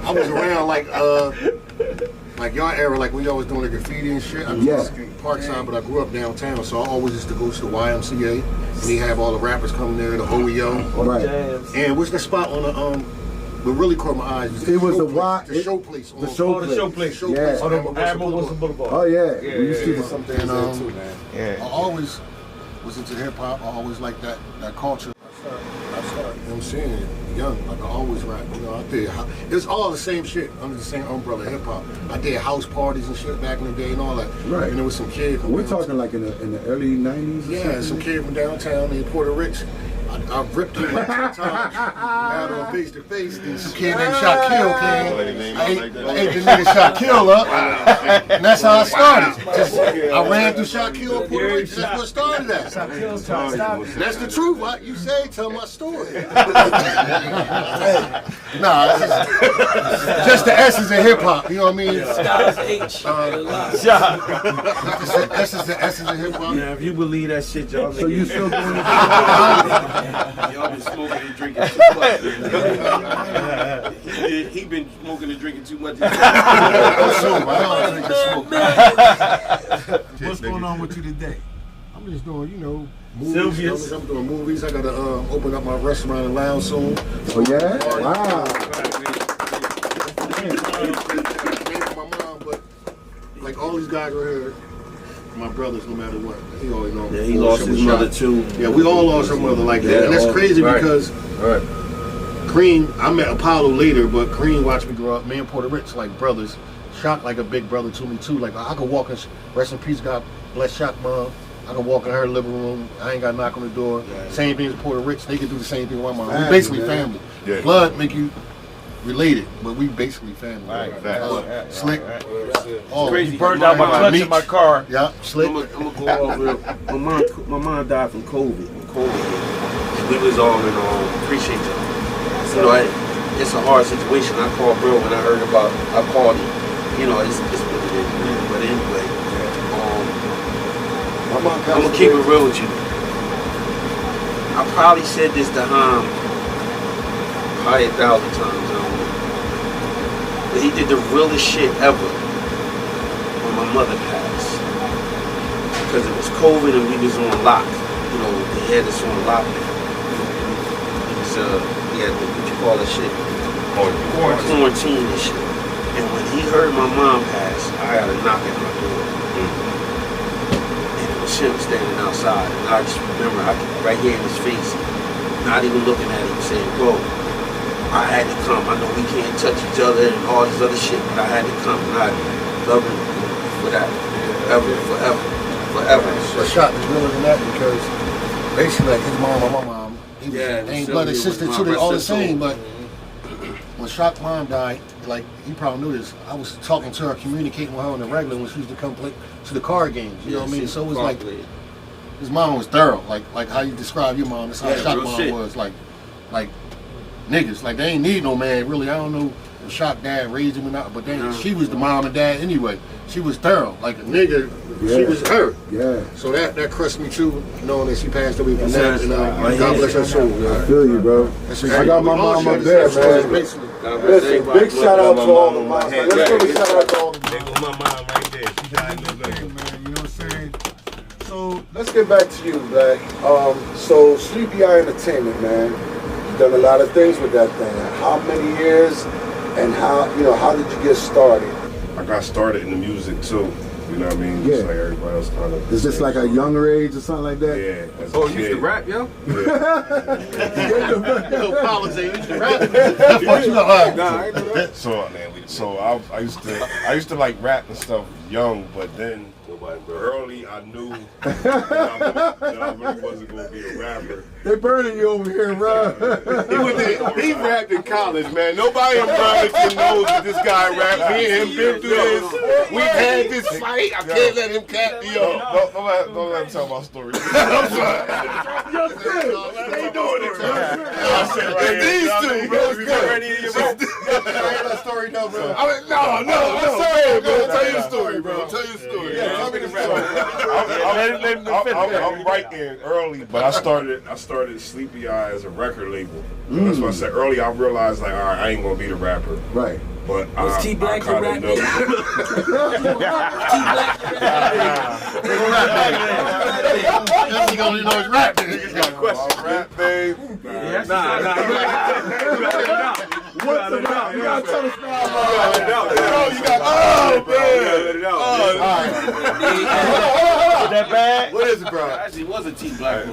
I was around like y'all era, like when y'all was doing the graffiti and shit. I was in Parkside, but I grew up downtown, so I always used to go to the YMCA, and they have all the rappers coming there, the OEO. Right. And what's the spot on the what really caught my eyes was the show place. The show place. Yeah. On the Admiral Wilson Boulevard. Oh yeah. We used to do something there too, man. Yeah. I always was into hip hop. I always liked that culture. I started, you know what I'm saying, young. Like I always rap. I did. It's all the same shit under the same umbrella, hip hop. I did house parties and shit back in the day and all that. Right. And there was some kid. We're talking like in the early '90s. Yeah, some kid from downtown in Puerto Rich. I ripped him like 10 times. Out on face to face. Then some kid named Shaquille came. I ate the nigga Shaquille up. And that's how I started. I ran through Shaquille in Puerto Rich. That's what started that. That's the truth. What you say, tell my story. Nah, it's just the essence of hip hop. You know what I mean? Styles H. This is the essence of hip hop. Yeah, if you believe that shit, y'all. So you still doing it? Y'all been smoking and drinking too much. He been smoking and drinking too much. What's going on with you today? I'm just doing, movies. I'm doing movies. I gotta open up my restaurant and lounge soon. Oh yeah? Wow. My mom, but like all these guys right here, my brothers, no matter what. He always knows. Yeah, he lost his mother too. Yeah, we all lost our mother like that, and that's crazy because Cream. I met Apollo later, but Cream watched me grow up. Me and Puerto Rich like brothers. Shock like a big brother to me too. Like I could walk in, rest in peace, God bless Shock mom. I can walk in her living room. I ain't got to knock on the door. Same thing as Puerto Rich. They can do the same thing with my mom. We basically family. Yeah. Blood make you related, but we basically family. Right. Slick. Oh, crazy. You burned out my clutch in my car. Yeah, Slick. I'm gonna go off real. My mom died from COVID. We was all in appreciate y'all. So it's a hard situation. I called bro when I heard about. I called him. It's what it is. But anyway. I'm gonna keep it real with you. I probably said this to Ham probably 1,000 times. I don't know. But he did the realest shit ever when my mother passed. Because it was COVID and we was on lock. They had us on lock. It was we had what you call that shit? Quarantine and shit. And when he heard my mom pass, I had a knock at my door. Him standing outside, and I just remember right here in his face, not even looking at him, saying, "Bro, I had to come. I know we can't touch each other and all this other shit, but I had to come, and I love him for that, forever." But Shock is realer than that because basically, like his mom and my mom, they ain't blood and sister too. They all the same, but when Shock's mom died, like you probably knew this, I was talking to her, communicating with her on the regular when she used to come play to the card games. You know what I mean? So it was like his mom was thorough, like how you describe your mom. That's how Shock's mom was, like niggas, like they ain't need no man really. I don't know if Shock dad raised him or not, but then she was the mom and dad anyway. She was thorough, like a nigga. She was her. Yeah. So that crushed me too, knowing that she passed away from that. And God bless her soul. I feel you, bro. I got my mom up there, man. Listen, big shout out to all the moms. Let's really shout out to all the moms. My mom right there. She died in November. You know what I'm saying? So let's get back to you, Black. So Sleepy Eye Entertainment, man. You've done a lot of things with that thing. How many years and how did you get started? I got started in the music too. You know what I mean? Yeah. Just like everybody else kind of. Is this like a younger age or something like that? Yeah. You used to rap, yo? Yo, Paul say you used to rap. So I used to like rap and stuff young, but then early I knew that I really wasn't gonna be a rapper. They burning you over here, bro. He rapped in college, man. Nobody in Burlington knows that this guy rapped. Me and him been through this. We've had this fight. I can't let him cat me up. Don't let him tell my story. I'm sorry. They doing it, bro. These two, bro. That story, no, bro. No. Sorry, bro. Tell your story, bro. Tell your story. Tell me the story. I'm writing early, but I started Sleepy Eye as a record label. That's why I said early. I realized like, all right, I ain't gonna be the rapper. Right. But I kind of know. He gonna know his rap. Niggas got questions. Rap, babe. Nah. What's the rap? You gotta tell us now. That bad? What is it, bro? Actually, it was a T-Black.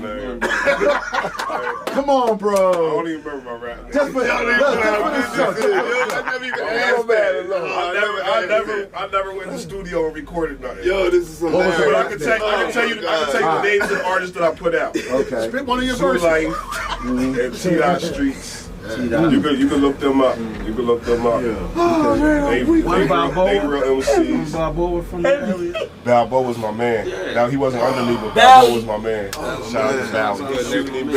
Come on, bro. I don't even remember my rap name. Just for I never went to the studio and recorded nothing. Yo, this is hilarious. But I can tell you the names of the artists that I put out. Okay. Spit one of your True verses. Life and T-Dot Streets. You can look them up. Oh, They real MCs. Balboa from the area. Balboa was my man. Now he wasn't under me, but Balboa was my man. Shout out to Valley.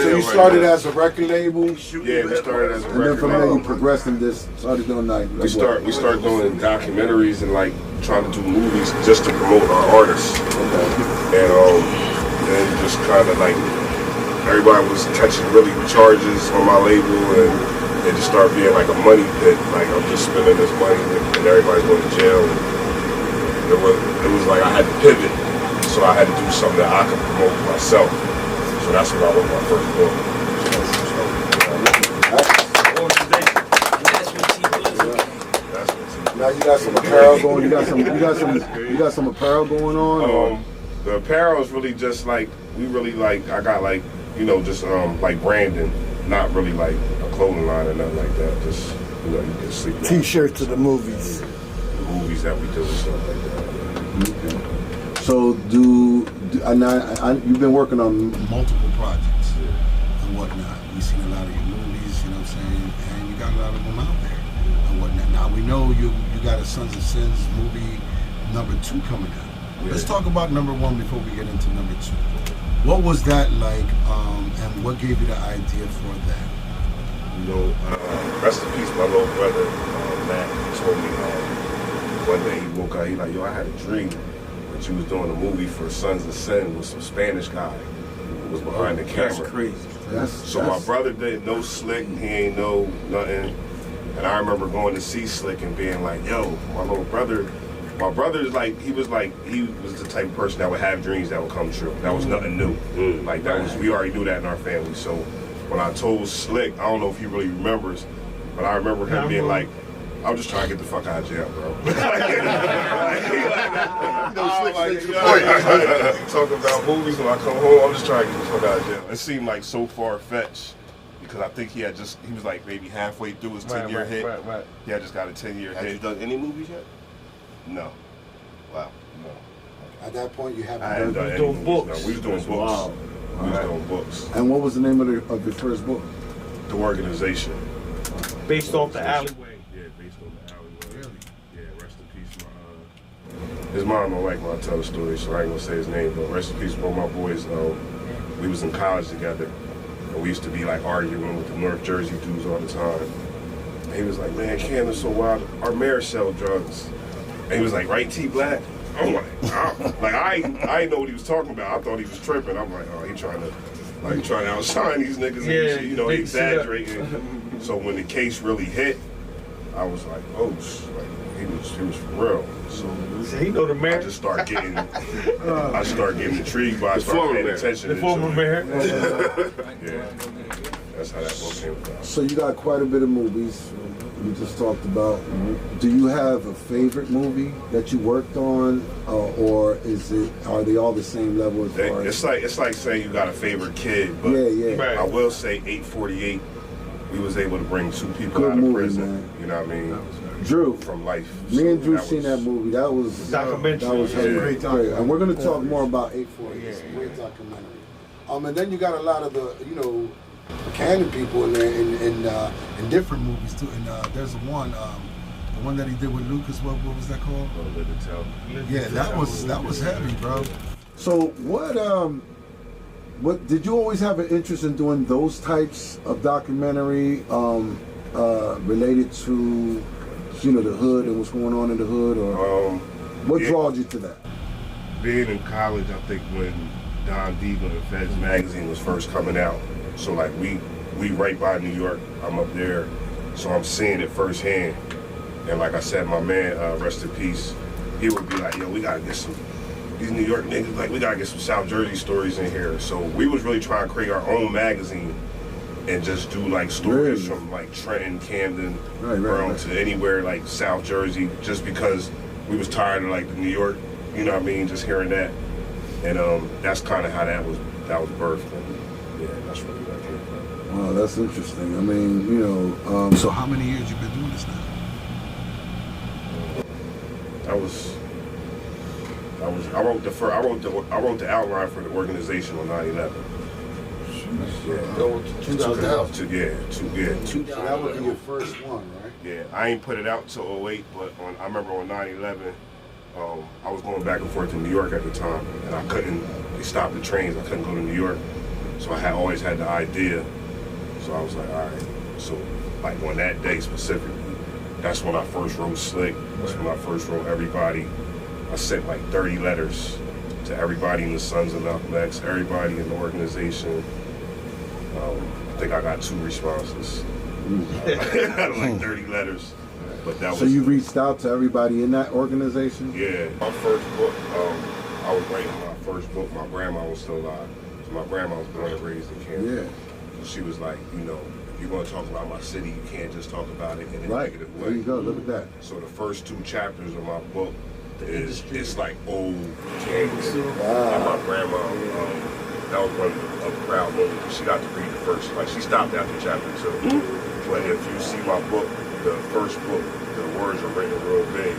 So you started as a record label? Yeah, we started as a And then record from there you label. progressed and just started doing like We start doing documentaries and like trying to do movies just to promote our artists. And just kind of like everybody was catching really charges on my label, and it just started being like a money pit. Like I'm just spending this money, and everybody's going to jail. And it was like I had to pivot, so I had to do something that I could promote myself. So that's when I wrote my first book. Now you got some apparel going. You got some apparel going on. The apparel is really just like I got like just like branding, not really like a clothing line or nothing like that. Just you can see T-shirts of the movies. The movies that we do and stuff like that. Okay. So you've been working on multiple projects and whatnot. We've seen a lot of your movies, you know what I'm saying, and you got a lot of them out there and whatnot. Now we know you got a Sons of Sins movie #2 coming out. Yeah. Let's talk about #1 before we get into #2. What was that like, and what gave you the idea for that? Rest in peace, my little brother, Matt, told me one day he woke up, he like, yo, I had a dream that you was doing a movie for Sons of Sin with some Spanish guy who was behind the camera. That's crazy. My brother didn't know Slick, he ain't know nothing. And I remember going to see Slick and being like, yo, my brother's like, he was the type of person that would have dreams that would come true. That was nothing new. Like we already knew that in our family. So when I told Slick, I don't know if he really remembers, but I remember him being like, I'm just trying to get the fuck out of jail, bro. Talking about movies when I come home, I'm just trying to get the fuck out of jail. It seemed like so far-fetched because I think he was like maybe halfway through his 10-year hit. Right. He had just got a 10-year hit. Have you done any movies yet? No. Wow. No. At that point, you haven't done any movies. No, we was doing books. Wow. We was doing books. And what was the name of your first book? The Organization. Based off the alleyway. Yeah, based on the alleyway. Really? Yeah, rest in peace. His mom don't like when I tell the story, so I ain't gonna say his name, but rest in peace, both my boys. We was in college together, and we used to be like arguing with the North Jersey dudes all the time. And he was like, man, Camden's so wild. Our mayor sell drugs. And he was like, right, T Black? I'm like, I didn't know what he was talking about. I thought he was tripping. I'm like, oh, he trying to outshine these niggas and shit, he exaggerating. So when the case really hit, I was like, oh, he was for real. So he know the mayor. I just started getting intrigued by it, started paying attention. The former mayor. Yeah, that's how that book came about. So you got quite a bit of movies. We just talked about. Do you have a favorite movie that you worked on, or are they all the same level as far as? It's like saying you got a favorite kid, but I will say 848. We was able to bring 2 people out of prison. Man. You know what I mean? Drew, from life. Me and Drew seen that movie. That was documentary. That was a great documentary. And we're going to talk more about 848. It's a great documentary. And then you got a lot of the Camden people in there in different movies too. And there's one, the one that he did with Lucas. What was that called? Live and Tell. Yeah, that was heavy, bro. So what did you always have an interest in doing those types of documentary related to the hood and what's going on in the hood, or what draws you to that? Being in college, I think when Don Diva and Feds magazine was first coming out, so like we right by New York, I'm up there, so I'm seeing it firsthand. And like I said, my man, rest in peace, he would be like, yo, we gotta get some, these New York niggas, like we gotta get some South Jersey stories in here. So we was really trying to create our own magazine and just do like stories from like Trenton, Camden, to anywhere like South Jersey, just because we was tired of like the New York, you know what I mean, just hearing that. And that's kind of how that was birthed. And, yeah, that's really what I came from. Wow, that's interesting. I mean, so how many years you been doing this now? I wrote the outline for the organization on 9/11. Yeah. 2000. So that would be your first one, right? Yeah, I ain't put it out till 08, but I remember on 9/11, I was going back and forth to New York at the time, and they stopped the trains, I couldn't go to New York, so I always had the idea, so I was like, all right, so like on that day specifically, that's when I first wrote Slick, that's when I first wrote everybody. I sent like 30 letters to everybody in the Sons of Malcolm X, everybody in the organization, I think I got 2 responses. Out of like 30 letters. But that so was. you reached out to everybody in that organization? Yeah. My first book, I was writing my first book. My grandma was still alive. So my grandma was born and raised in Camden. Yeah. So she was like, you know, if you're going to talk about my city, you can't just talk about it in a negative way. There you go. Look at that. So the first 2 chapters of my book it's like old Camden. Wow. Like my grandma, that was one of the proud moments. She got to read the first, like she stopped after chapter 2. But if you see my book, the first book, the words are written real big.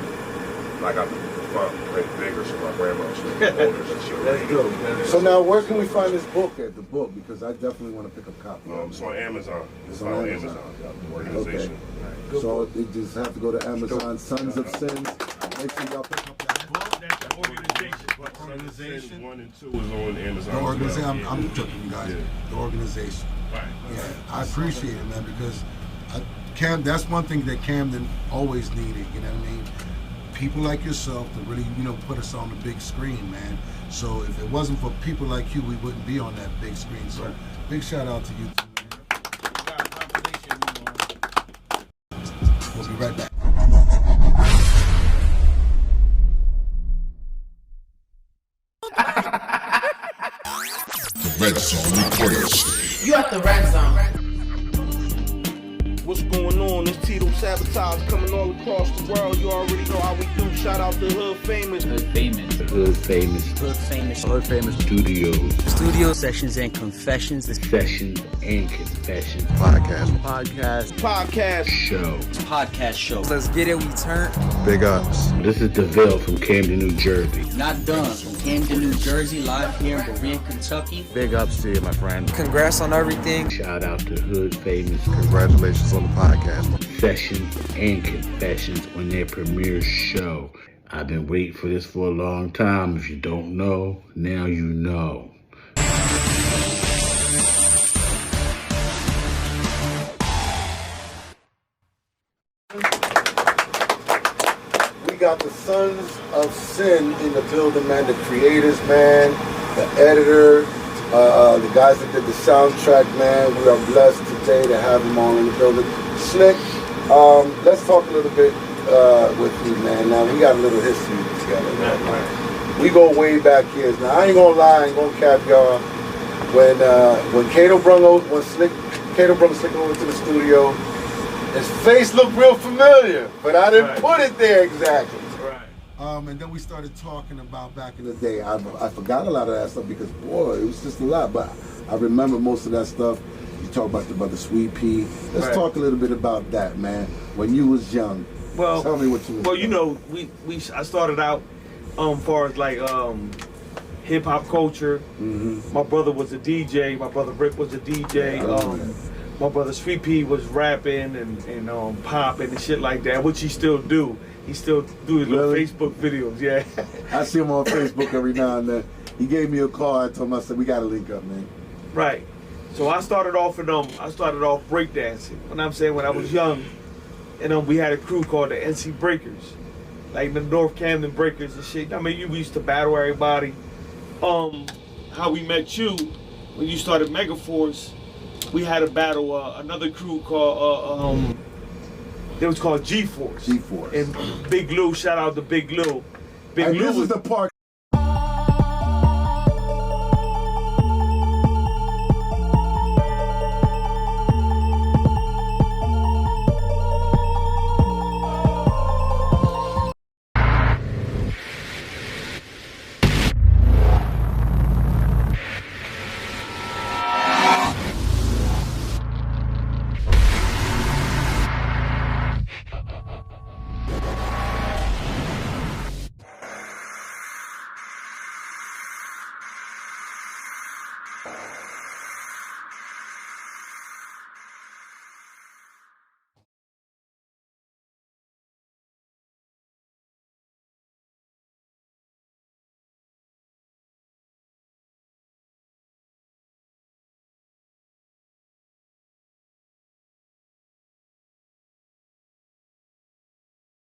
I got the font print bigger, so my grandma, she was older, so she read it. So now, where can we find this book at? The book, because I definitely want to pick up a copy. It's on Amazon. It's on Amazon. The organization. Okay. So they just have to go to Amazon. Sons of Sin. Make sure y'all pick up that book. That's the organization. Organization 1 and 2 is on Amazon. The organization. I'm joking, you guys. The organization. Right. Yeah, I appreciate it, man, because that's one thing that Camden always needed. You know what I mean? People like yourself to really, put us on the big screen, man. So if it wasn't for people like you, we wouldn't be on that big screen. So big shout out to you too, man. We'll be right back. The Red Zone Recorders. You at the Red Zone. What's going on? It's Tito Sabotage coming all across the world. You already know how we do. Shout out to Hood Famous. Hood Famous. Hood Famous. Hood Famous. Hood Famous Studios. Studio Sessions and Confessions. Sessions and Confessions. Podcast. Show. Podcast show. Let's get it. We turn. Big ups. This is DeVille from Camden, New Jersey. Not done. From Camden, New Jersey, live here in Berea, Kentucky. Big ups to you, my friend. Congrats on everything. Shout out to Hood Famous. Congratulations on the podcast. Sessions and Confessions on their premiere show. I've been waiting for this for a long time. If you don't know, now you know. We got the Sons of Sin in the building, man. The creators, man. The editor. The guys that did the soundtrack, man. We are blessed today to have them all in the building. Slick, let's talk a little bit with you, man. Now, we got a little history together, man. We go way back years. Now, I ain't gonna lie, I ain't gonna cap y'all. When Kato brung Slick over to the studio, his face looked real familiar, but I didn't put it there exactly. And then we started talking about back in the day. I forgot a lot of that stuff because, boy, it was just a lot. But I remember most of that stuff. You talk about the brother Sweet Pea. Let's talk a little bit about that, man. When you was young, tell me what you was doing. I started out far as like hip hop culture. Mm-hmm. My brother was a DJ. My brother Rick was a DJ. My brother Sweet Pea was rapping and popping and shit like that, which he still do. He still do his little Facebook videos, yeah. I see him on Facebook every now and then. He gave me a call. I told him, I said, we got to link up, man. Right. So I started off breakdancing. When I was young, and we had a crew called the NC Breakers, like the North Camden Breakers and shit. I mean, we used to battle everybody. How we met you when you started Megaforce, we had a battle another crew called it was called G-Force. G-Force. And Big Lou, shout out to Big Lou. This is the part.